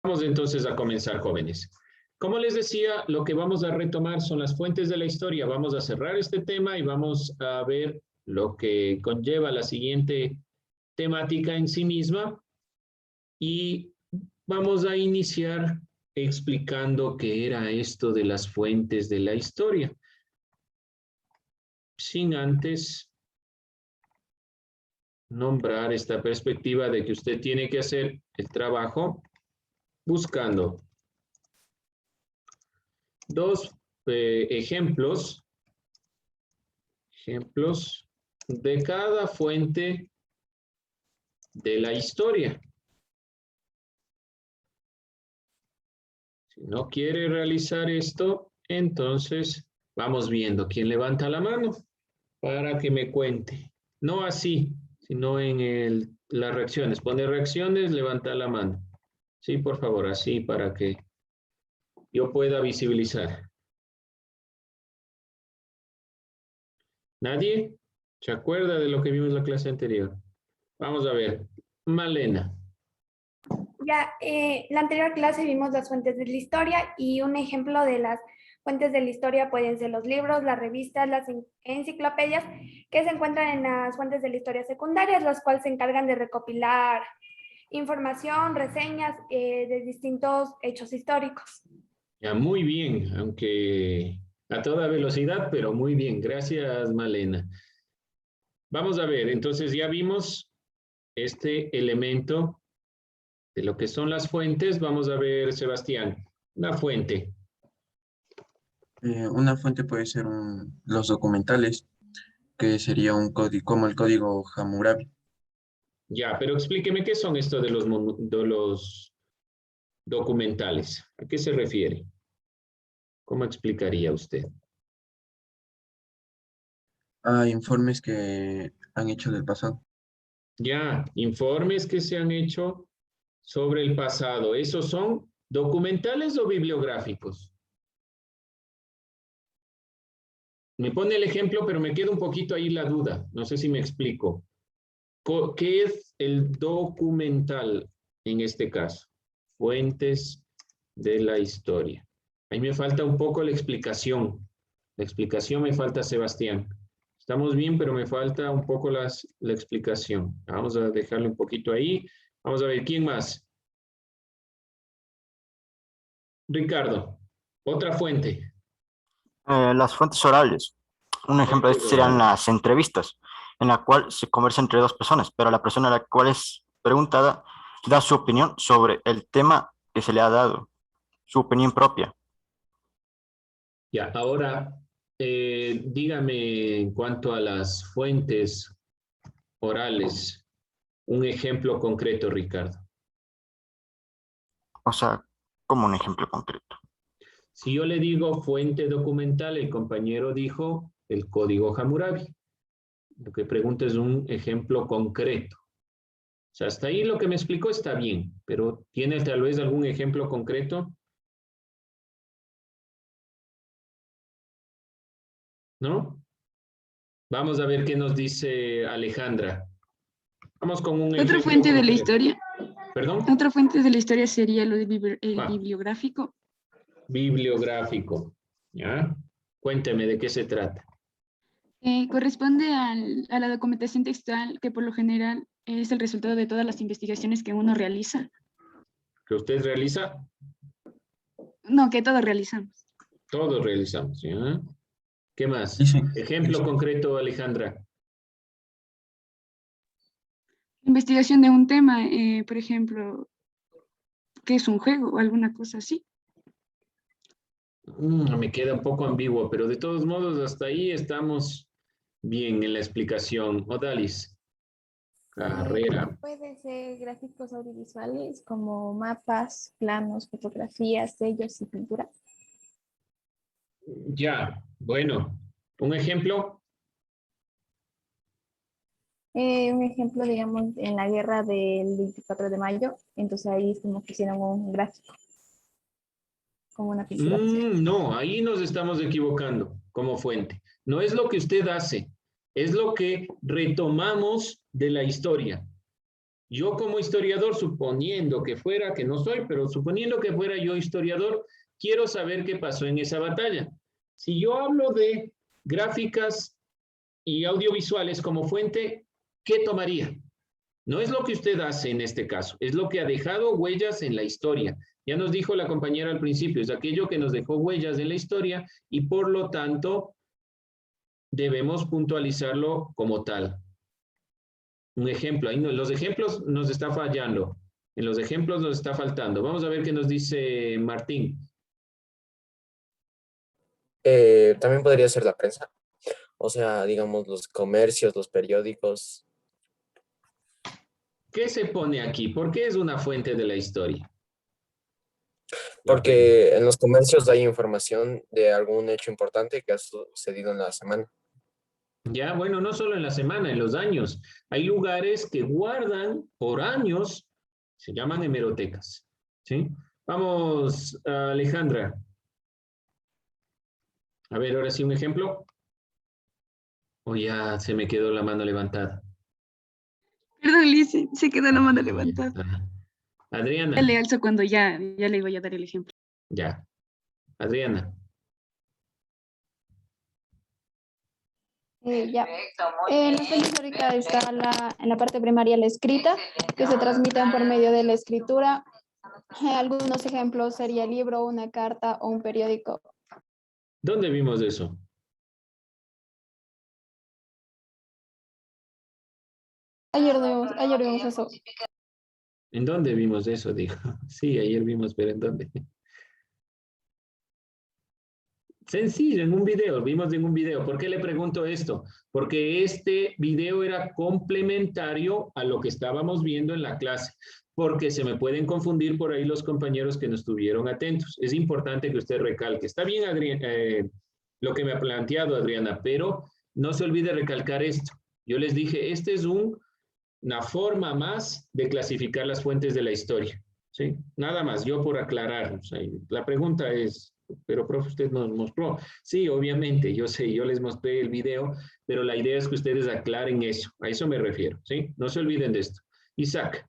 Vamos entonces a comenzar, jóvenes. Como les decía, lo que vamos a retomar son las fuentes de la historia. Vamos a cerrar este tema y vamos a ver lo que conlleva la siguiente temática en sí misma. Y vamos a iniciar explicando qué era esto de las fuentes de la historia. Sin antes nombrar esta perspectiva de que usted tiene que hacer el trabajo buscando dos ejemplos de cada fuente de la historia. Si no quiere realizar esto, entonces vamos viendo quién levanta la mano para que me cuente. No así, sino en las reacciones. Pone reacciones, levanta la mano. Sí, por favor, así para que yo pueda visibilizar. ¿Nadie se acuerda de lo que vimos en la clase anterior? Vamos a ver. Malena. Ya, la anterior clase vimos las fuentes de la historia y un ejemplo de las fuentes de la historia pueden ser los libros, las revistas, las enciclopedias que se encuentran en las fuentes de la historia secundarias, las cuales se encargan de recopilar información, reseñas de distintos hechos históricos. Ya, muy bien, aunque a toda velocidad, pero muy bien. Gracias, Malena. Vamos a ver, entonces ya vimos este elemento de lo que son las fuentes. Vamos a ver, Sebastián, una fuente. Una fuente puede ser los documentales, que sería un código, como el código Hammurabi. Ya, pero explíqueme qué son esto de los documentales. ¿A qué se refiere? ¿Cómo explicaría usted? Informes que han hecho del pasado. Ya, informes que se han hecho sobre el pasado. ¿Esos son documentales o bibliográficos? Me pone el ejemplo, pero me queda un poquito ahí la duda. No sé si me explico. ¿Qué es el documental en este caso? Fuentes de la historia. Ahí me falta un poco la explicación. La explicación me falta, Sebastián. Estamos bien, pero me falta un poco la explicación. Vamos a dejarle un poquito ahí. Vamos a ver, ¿quién más? Ricardo, otra fuente. Las fuentes orales. Un ejemplo de esto serían las entrevistas, en la cual se conversa entre dos personas, pero la persona a la cual es preguntada da su opinión sobre el tema que se le ha dado, su opinión propia. Ya, ahora dígame en cuanto a las fuentes orales, un ejemplo concreto, Ricardo. O sea, como un ejemplo concreto. Si yo le digo fuente documental, el compañero dijo el código Hammurabi. Lo que pregunto es un ejemplo concreto. O sea, hasta ahí lo que me explicó está bien, pero ¿tiene tal vez algún ejemplo concreto? ¿No? Vamos a ver qué nos dice Alejandra. Vamos con un ejemplo. Otra fuente de la concreto. historia. ¿Perdón? Otra fuente de la historia sería lo de bibliográfico. Bibliográfico. ¿Ya? Cuénteme de qué se trata. Corresponde a la documentación textual que por lo general es el resultado de todas las investigaciones que uno realiza. ¿Que usted realiza? No, que todos realizamos. Todos realizamos. ¿Ya? ¿Qué más? Sí. Ejemplo concreto, Alejandra. Investigación de un tema, por ejemplo, ¿qué es un juego o alguna cosa así? Me queda un poco ambiguo, pero de todos modos hasta ahí estamos bien en la explicación. Odalis. Carrera. Puede ser gráficos audiovisuales como mapas, planos, fotografías, sellos y pinturas. Ya, bueno. ¿Un ejemplo? Un ejemplo, digamos, en la guerra del 24 de mayo, entonces ahí es como que hicieron un gráfico, como una pintura. No, ahí nos estamos equivocando como fuente. No es lo que usted hace, es lo que retomamos de la historia. Yo como historiador, suponiendo que fuera, que no soy, pero suponiendo que fuera yo historiador, quiero saber qué pasó en esa batalla. Si yo hablo de gráficas y audiovisuales como fuente, ¿qué tomaría? No es lo que usted hace en este caso, es lo que ha dejado huellas en la historia. Ya nos dijo la compañera al principio, es aquello que nos dejó huellas en la historia y por lo tanto debemos puntualizarlo como tal. Un ejemplo, ahí no, los ejemplos nos está fallando, en los ejemplos nos está faltando. Vamos a ver qué nos dice Martín. También podría ser la prensa, o sea, digamos, los comercios, los periódicos. ¿Qué se pone aquí? ¿Por qué es una fuente de la historia? Porque en los comercios hay información de algún hecho importante que ha sucedido en la semana. Ya, bueno, no solo en la semana, en los años. Hay lugares que guardan por años, se llaman hemerotecas. ¿Sí? Vamos, Alejandra. A ver, ahora sí un ejemplo. O ya se me quedó la mano levantada. Perdón, Liz, se quedó la mano Ya levantada. está. Adriana. Ya le alzo cuando ya le voy a dar el ejemplo. Ya. Adriana. Ya. En la fuente histórica está en la parte primaria la escrita, que se transmiten por medio de la escritura. Algunos ejemplos sería el libro, una carta o un periódico. ¿Dónde vimos eso? Ayer vimos eso. ¿En dónde vimos eso? Dijo. Sí, ayer vimos, pero ¿en dónde? Sencillo, en un video, vimos en un video. ¿Por qué le pregunto esto? Porque este video era complementario a lo que estábamos viendo en la clase, porque se me pueden confundir por ahí los compañeros que no estuvieron atentos. Es importante que usted recalque. Está bien, lo que me ha planteado Adriana, pero no se olvide recalcar esto. Yo les dije, este es una forma más de clasificar las fuentes de la historia. ¿Sí? Nada más, yo por aclarar. O sea, la pregunta es, pero profe, usted nos mostró. Sí, obviamente, yo sé, yo les mostré el video, pero la idea es que ustedes aclaren eso. A eso me refiero, ¿sí? No se olviden de esto. Isaac.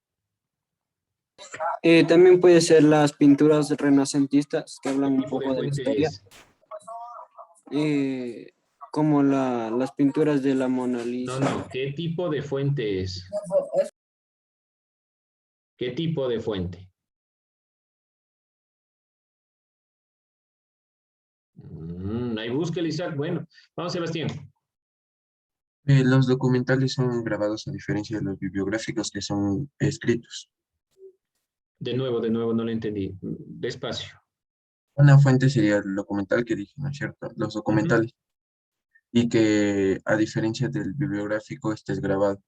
También puede ser las pinturas renacentistas que hablan un ¿Qué tipo poco de la fuente historia, es? como las pinturas de la Mona No, Lisa. no, ¿qué tipo de fuente es? ¿Qué tipo de fuente? Ahí busca el Isaac. Bueno, vamos, Sebastián. Los documentales son grabados a diferencia de los bibliográficos que son escritos. De nuevo, no lo entendí. Despacio. Una fuente sería el documental que dije, ¿no es cierto? Los documentales. Y que a diferencia del bibliográfico, este es grabado.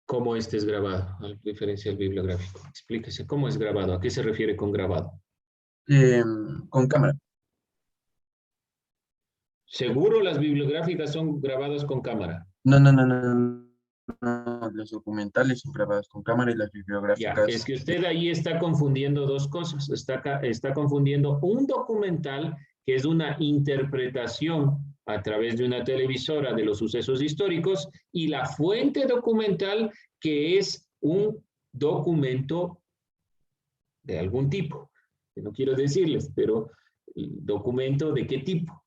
¿Cómo este es grabado? A diferencia del bibliográfico. Explíquese, ¿cómo es grabado? ¿A qué se refiere con grabado? Con cámara. ¿Seguro las bibliográficas son grabadas con cámara? No. Los documentales son grabados con cámara y las Ya, bibliográficas. es que usted ahí está confundiendo dos cosas. Está confundiendo un documental, que es una interpretación a través de una televisora de los sucesos históricos, y la fuente documental, que es un documento de algún tipo. Que no quiero decirles, pero documento de qué tipo.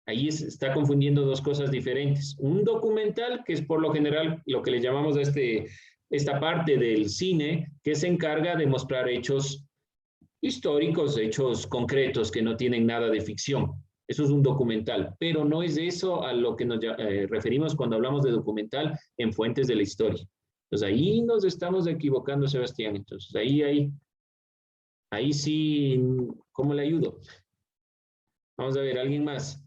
Ahí está confundiendo dos cosas diferentes. Un documental, que es por lo general lo que le llamamos a esta parte del cine, que se encarga de mostrar hechos históricos, hechos concretos que no tienen nada de ficción. Eso es un documental, pero no es eso a lo que nos referimos cuando hablamos de documental en fuentes de la historia. Entonces ahí nos estamos equivocando, Sebastián. Entonces ahí sí, ¿cómo le ayudo? Vamos a ver, ¿alguien más?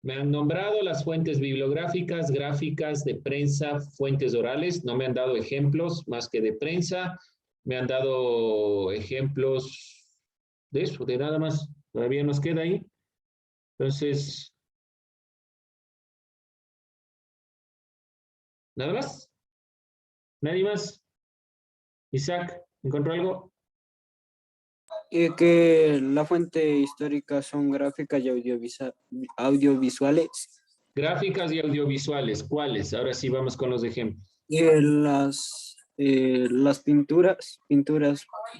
Me han nombrado las fuentes bibliográficas, gráficas, de prensa, fuentes orales. No me han dado ejemplos más que de prensa. Me han dado ejemplos de eso, de nada más. Todavía nos queda ahí. Entonces, ¿nada más? ¿Nadie más? Isaac, ¿encontró algo? Que la fuente histórica son gráficas y audiovisuales. Gráficas y audiovisuales, ¿cuáles? Ahora sí vamos con los ejemplos. Las pinturas,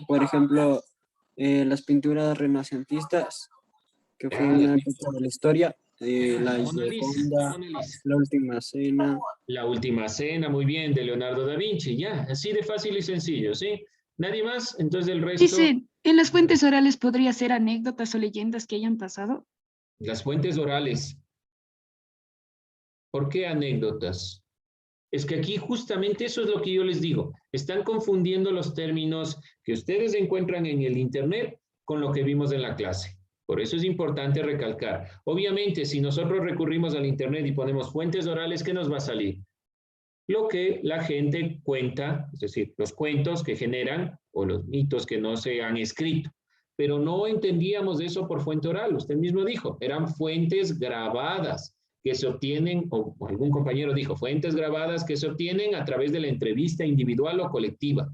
por ejemplo, las pinturas renacentistas, que fue una época de la historia, la Mona Lisa, Gioconda, Mona Lisa. la Última Cena. La Última Cena, muy bien, de Leonardo da Vinci, ya, así de fácil y sencillo, ¿sí? ¿Nadie más? Entonces el resto, Dice, en las fuentes orales podría ser anécdotas o leyendas que hayan pasado. las fuentes orales. ¿Por qué anécdotas? Es que aquí justamente eso es lo que yo les digo. Están confundiendo los términos que ustedes encuentran en el Internet con lo que vimos en la clase. Por eso es importante recalcar. Obviamente, si nosotros recurrimos al Internet y ponemos fuentes orales, ¿qué nos va a salir? Lo que la gente cuenta, es decir, los cuentos que generan o los mitos que no se han escrito. Pero no entendíamos eso por fuente oral, usted mismo dijo, eran fuentes grabadas que se obtienen, o algún compañero dijo, fuentes grabadas que se obtienen a través de la entrevista individual o colectiva.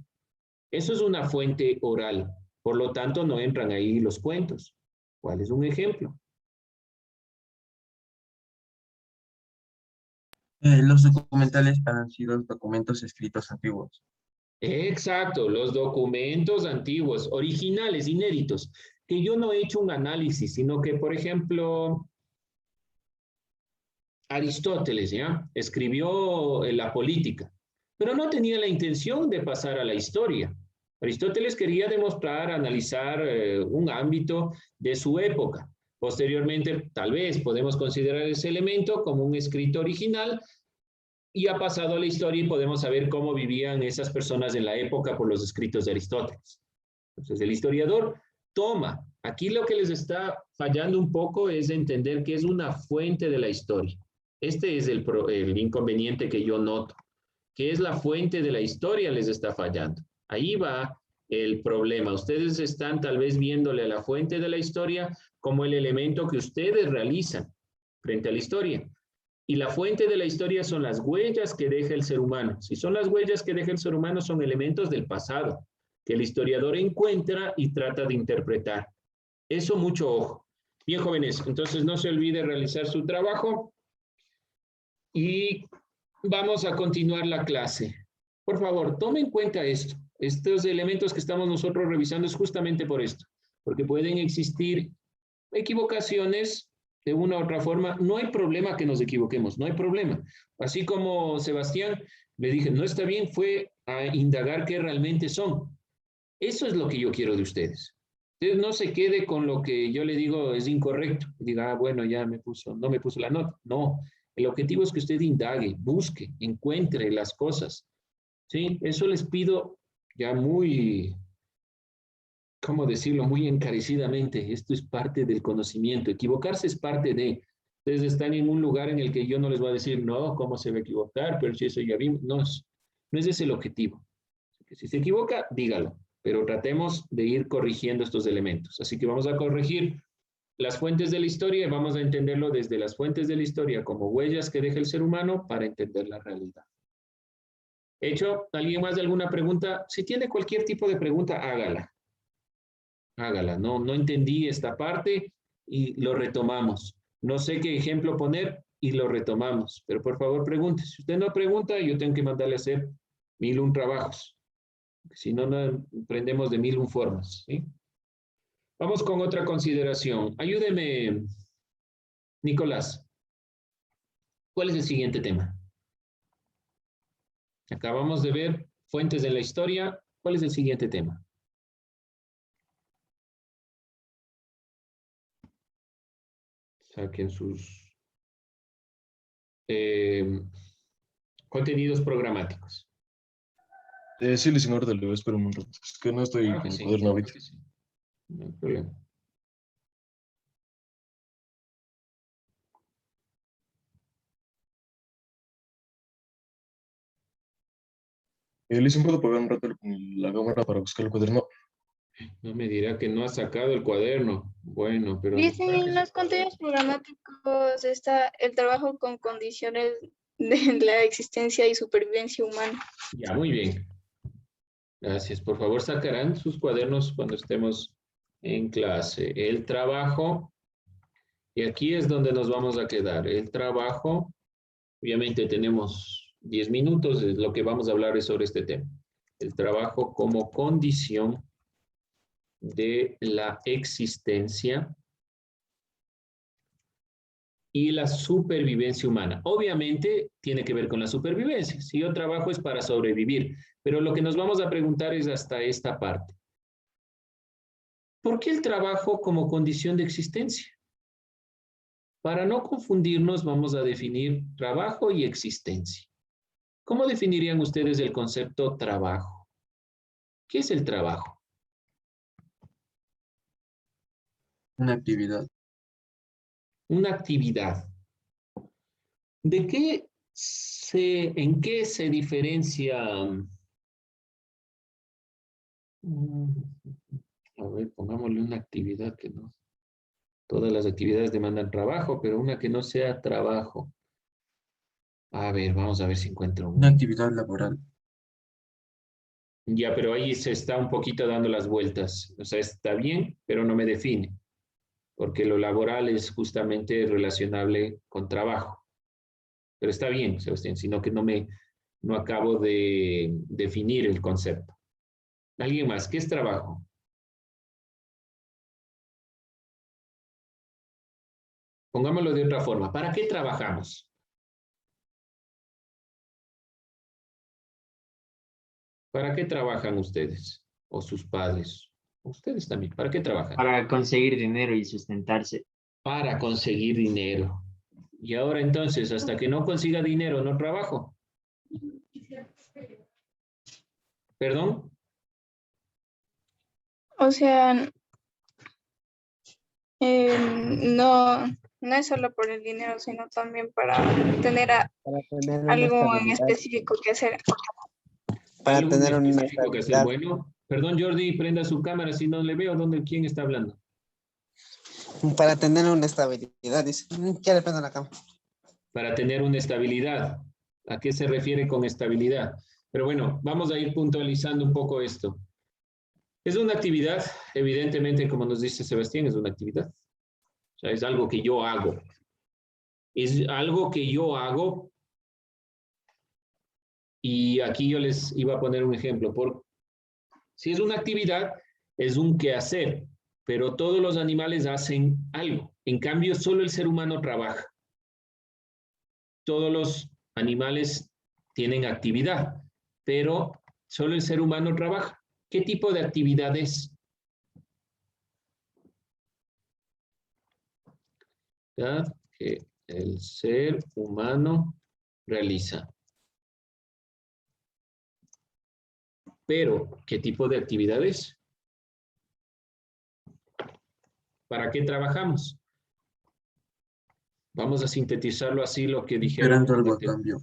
Eso es una fuente oral, por lo tanto no entran ahí los cuentos. ¿Cuál es un ejemplo? Los documentales han sido documentos escritos antiguos. Exacto, los documentos antiguos, originales, inéditos, que yo no he hecho un análisis, sino que, por ejemplo, Aristóteles, ¿ya? Escribió la política, pero no tenía la intención de pasar a la historia. Aristóteles quería demostrar, analizar un ámbito de su época. Posteriormente, tal vez podemos considerar ese elemento como un escrito original y ha pasado a la historia y podemos saber cómo vivían esas personas en la época por los escritos de Aristóteles. Entonces, el historiador toma. Aquí lo que les está fallando un poco es entender que es una fuente de la historia. Este es el inconveniente que yo noto, que es la fuente de la historia les está fallando. Ahí va el problema. Ustedes están tal vez viéndole a la fuente de la historia como el elemento que ustedes realizan frente a la historia. Y la fuente de la historia son las huellas que deja el ser humano. Si son las huellas que deja el ser humano, son elementos del pasado, que el historiador encuentra y trata de interpretar. Eso mucho ojo. Bien, jóvenes, entonces no se olvide realizar su trabajo y vamos a continuar la clase. Por favor, tome en cuenta esto. Estos elementos que estamos nosotros revisando es justamente por esto, porque pueden existir equivocaciones de una u otra forma. No hay problema que nos equivoquemos, no hay problema. Así como Sebastián, le dije, no está bien, fue a indagar qué realmente son. Eso es lo que yo quiero de ustedes. Ustedes no se quede con lo que yo le digo es incorrecto. Diga, bueno, ya no me puso la nota. No, el objetivo es que usted indague, busque, encuentre las cosas. ¿Sí? Eso les pido ya muy, ¿cómo decirlo? Muy encarecidamente. Esto es parte del conocimiento. Equivocarse es parte de. Ustedes están en un lugar en el que yo no les voy a decir, no, ¿cómo se va a equivocar? Pero si eso ya vimos. No, no es ese el objetivo. Si se equivoca, dígalo. Pero tratemos de ir corrigiendo estos elementos. Así que vamos a corregir las fuentes de la historia y vamos a entenderlo desde las fuentes de la historia como huellas que deja el ser humano para entender la realidad. ¿Hecho? ¿Alguien más de alguna pregunta? Si tiene cualquier tipo de pregunta, hágala. Hágala. No entendí esta parte y lo retomamos. No sé qué ejemplo poner y lo retomamos. Pero por favor pregunte. Si usted no pregunta, yo tengo que mandarle a hacer 1001 trabajos. Si no, no aprendemos de 1001 formas. ¿Sí? Vamos con otra consideración. Ayúdeme, Nicolás. ¿Cuál es el siguiente tema? Acabamos de ver fuentes de la historia. ¿Cuál es el siguiente tema? Saquen sus contenidos programáticos. Sí, licenciado, le voy a esperar un rato. Es que no estoy Claro con que el sí, cuaderno claro ahorita. que sí. No hay problema. Licenciado, ¿puedo apagar un rato la cámara para buscar el cuaderno? No me dirá que no ha sacado el cuaderno. Bueno, pero... Dice, en los contenidos programáticos está el trabajo con condiciones de la existencia y supervivencia humana. Ya, muy bien. Gracias. Por favor, sacarán sus cuadernos cuando estemos en clase. El trabajo, y aquí es donde nos vamos a quedar. El trabajo, obviamente tenemos 10 minutos, lo que vamos a hablar es sobre este tema. El trabajo como condición de la existencia y la supervivencia humana. Obviamente tiene que ver con la supervivencia. Si yo trabajo es para sobrevivir, pero lo que nos vamos a preguntar es hasta esta parte. ¿Por qué el trabajo como condición de existencia? Para no confundirnos, vamos a definir trabajo y existencia. ¿Cómo definirían ustedes el concepto trabajo? ¿Qué es el trabajo? Una actividad. Una actividad. ¿En qué se diferencia? A ver, pongámosle una actividad que no. Todas las actividades demandan trabajo, pero una que no sea trabajo. A ver, vamos a ver si encuentro Una una. actividad laboral. Ya, pero ahí se está un poquito dando las vueltas. O sea, está bien, pero no me define. Porque lo laboral es justamente relacionable con trabajo. Pero está bien, Sebastián, sino que no acabo de definir el concepto. ¿Alguien más? ¿Qué es trabajo? Pongámoslo de otra forma. ¿Para qué trabajamos? ¿Para qué trabajan ustedes? O sus padres. Ustedes también. ¿Para qué trabajan? Para conseguir dinero y sustentarse. Para conseguir dinero. Y ahora entonces, hasta que no consiga dinero, no trabajo. ¿Perdón? O sea, no es solo por el dinero, sino también para tener Para tener una algo en estabilidad. específico que hacer. Para ¿Algo tener una específico que hacer? estabilidad. Bueno, perdón, Jordi, prenda su cámara si no le veo. ¿Quién está hablando? Para tener una estabilidad, dice. ¿Qué le prendo la cama? Para tener una estabilidad. ¿A qué se refiere con estabilidad? Pero bueno, vamos a ir puntualizando un poco esto. Es una actividad, evidentemente, como nos dice Sebastián, es una actividad. O sea, es algo que yo hago. Es algo que yo hago. Y aquí yo les iba a poner un ejemplo. Si es una actividad, es un quehacer, pero todos los animales hacen algo. En cambio, solo el ser humano trabaja. Todos los animales tienen actividad, pero solo el ser humano trabaja. ¿Qué tipo de actividad es? ¿Verdad? Que el ser humano realiza. Pero, ¿qué tipo de actividad es? ¿Para qué trabajamos? Vamos a sintetizarlo así, lo que dijeron. Esperando algo a cambio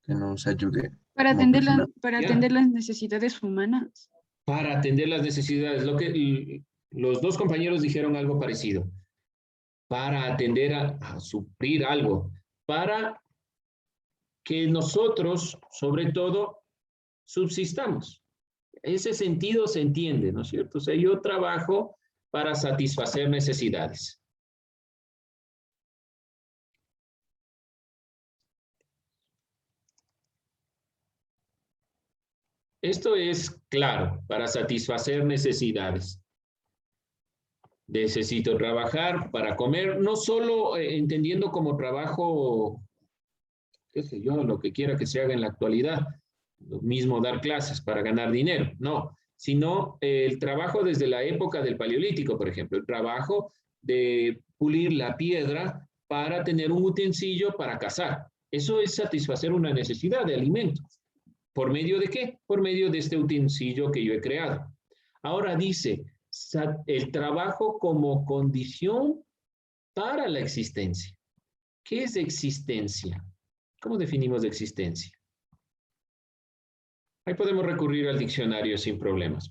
que nos ayude. Para como atender, persona. para Ya. atender las necesidades humanas. Para atender las necesidades. Los dos compañeros dijeron algo parecido. Para atender a suplir algo. Para que nosotros, sobre todo, subsistamos. Ese sentido se entiende, ¿no es cierto? O sea, yo trabajo para satisfacer necesidades. Esto es claro, para satisfacer necesidades. Necesito trabajar para comer, no solo entendiendo como trabajo, qué sé yo, lo que quiera que se haga en la actualidad, lo mismo dar clases para ganar dinero, no, sino el trabajo desde la época del Paleolítico, por ejemplo, el trabajo de pulir la piedra para tener un utensilio para cazar. Eso es satisfacer una necesidad de alimento. ¿Por medio de qué? Por medio de este utensilio que yo he creado. Ahora dice, el trabajo como condición para la existencia. ¿Qué es existencia? ¿Cómo definimos existencia? Ahí podemos recurrir al diccionario sin problemas.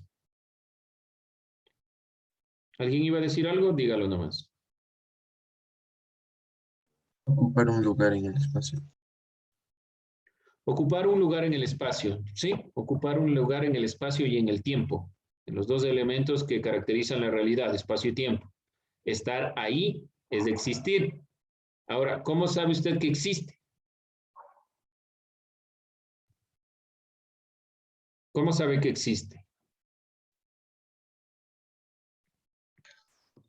¿Alguien iba a decir algo? Dígalo nomás. Ocupar un lugar en el espacio. Ocupar un lugar en el espacio, ¿sí? Ocupar un lugar en el espacio y en el tiempo. En los dos elementos que caracterizan la realidad, espacio y tiempo. Estar ahí es existir. Ahora, ¿cómo sabe usted que existe? ¿Cómo sabe que existe?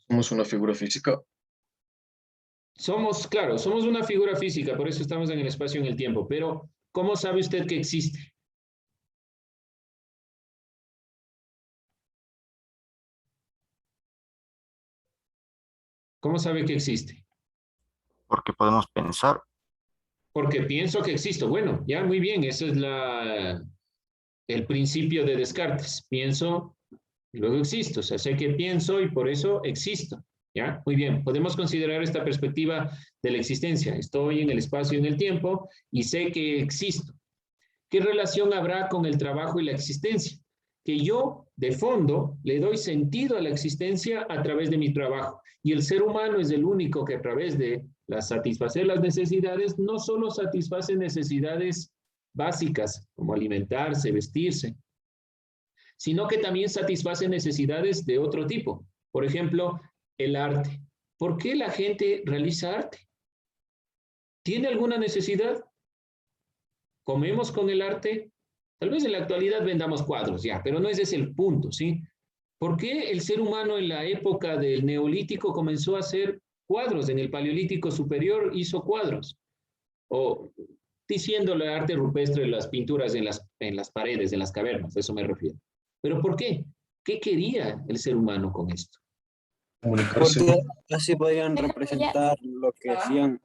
Somos una figura física. Somos, claro, somos una figura física, por eso estamos en el espacio y en el tiempo, pero ¿cómo sabe usted que existe? ¿Cómo sabe que existe? Porque podemos pensar. Porque pienso que existo. Bueno, ya muy bien, ese es el principio de Descartes. Pienso, y luego existo. O sea, sé que pienso y por eso existo. ¿Ya? Muy bien, podemos considerar esta perspectiva de la existencia. Estoy en el espacio y en el tiempo y sé que existo. ¿Qué relación habrá con el trabajo y la existencia? Que yo, de fondo, le doy sentido a la existencia a través de mi trabajo. Y el ser humano es el único que a través de satisfacer las necesidades, no solo satisface necesidades básicas, como alimentarse, vestirse, sino que también satisface necesidades de otro tipo. Por ejemplo, el arte. ¿Por qué la gente realiza arte? ¿Tiene alguna necesidad? ¿Comemos con el arte? Tal vez en la actualidad vendamos cuadros, ya, pero no ese es el punto, ¿sí? ¿Por qué el ser humano en la época del Neolítico comenzó a hacer cuadros? En el Paleolítico Superior hizo cuadros. O diciéndole arte rupestre, las pinturas en las paredes, en las cavernas, a eso me refiero. ¿Pero por qué? ¿Qué quería el ser humano con esto? Comunicarse. Porque así podrían representar lo que hacían.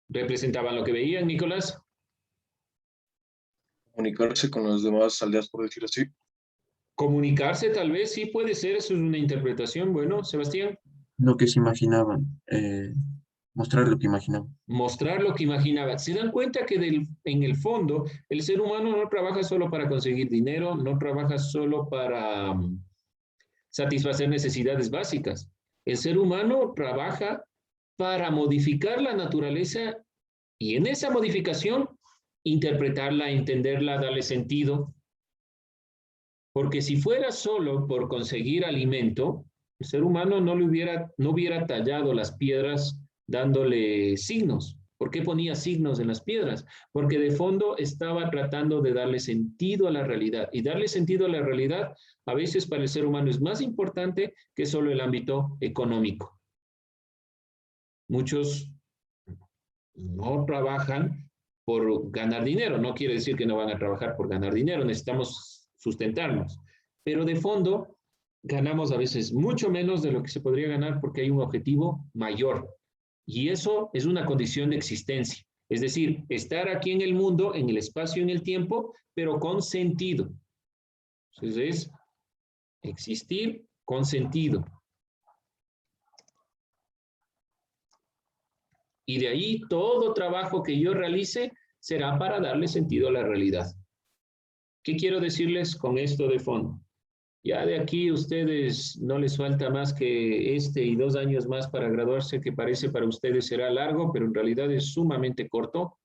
¿Representaban lo que veían, Nicolás? Comunicarse con las demás aldeas, por decir así. Comunicarse tal vez, sí puede ser, eso es una interpretación. Bueno, Sebastián. Lo que se imaginaban, mostrar lo que imaginaban. Mostrar lo que imaginaba. Se dan cuenta que en el fondo el ser humano no trabaja solo para conseguir dinero, no trabaja solo para satisfacer necesidades básicas. El ser humano trabaja para modificar la naturaleza y en esa modificación interpretarla, entenderla, darle sentido. Porque si fuera solo por conseguir alimento, el ser humano no hubiera tallado las piedras dándole signos. ¿Por qué ponía signos en las piedras? Porque de fondo estaba tratando de darle sentido a la realidad. Y darle sentido a la realidad a veces para el ser humano es más importante que solo el ámbito económico. Muchos no trabajan por ganar dinero. No quiere decir que no van a trabajar por ganar dinero. Necesitamos sustentarnos. Pero de fondo ganamos a veces mucho menos de lo que se podría ganar porque hay un objetivo mayor. Y eso es una condición de existencia. Es decir, estar aquí en el mundo, en el espacio y en el tiempo, pero con sentido. Entonces, existir con sentido. Y de ahí todo trabajo que yo realice será para darle sentido a la realidad. ¿Qué quiero decirles con esto de fondo? Ya de aquí ustedes no les falta más que 2 años más para graduarse, que parece para ustedes será largo, pero en realidad es sumamente corto.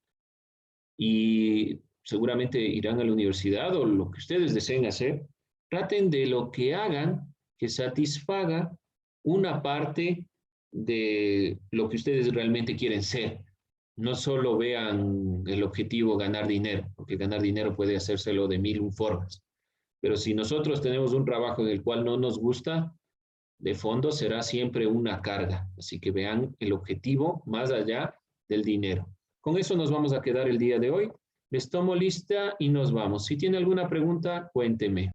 Y seguramente irán a la universidad o lo que ustedes deseen hacer. Traten de lo que hagan que satisfaga una parte de lo que ustedes realmente quieren ser. No solo vean el objetivo ganar dinero, porque ganar dinero puede hacérselo de 1001 formas. Pero si nosotros tenemos un trabajo en el cual no nos gusta, de fondo será siempre una carga. Así que vean el objetivo más allá del dinero. Con eso nos vamos a quedar el día de hoy. Les tomo lista y nos vamos. Si tiene alguna pregunta, cuénteme.